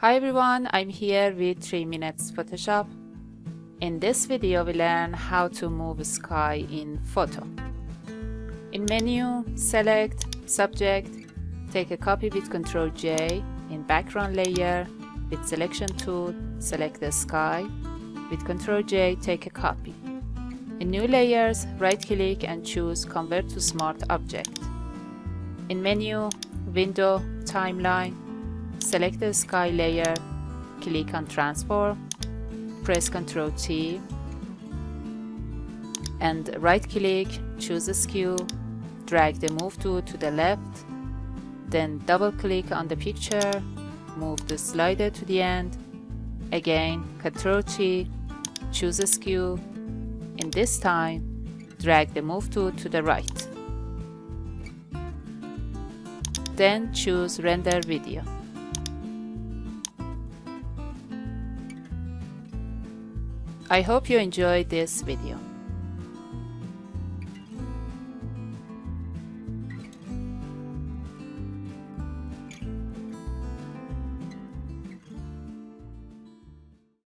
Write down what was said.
Hi everyone, I'm here with 3 minutes Photoshop. In this video we learn how to move sky in photo. In menu, select subject, take a copy with Ctrl J. In background layer, with selection tool, select the sky. With Ctrl J, take a copy. In new layers, right click and choose convert to smart object. In menu, window, timeline, select the sky layer, click on transform, press Ctrl T, and right click, choose a skew, drag the move tool to the left, then double click on the picture, move the slider to the end, again Ctrl T, choose a skew, and this time drag the move tool to the right. Then choose render video. I hope you enjoyed this video.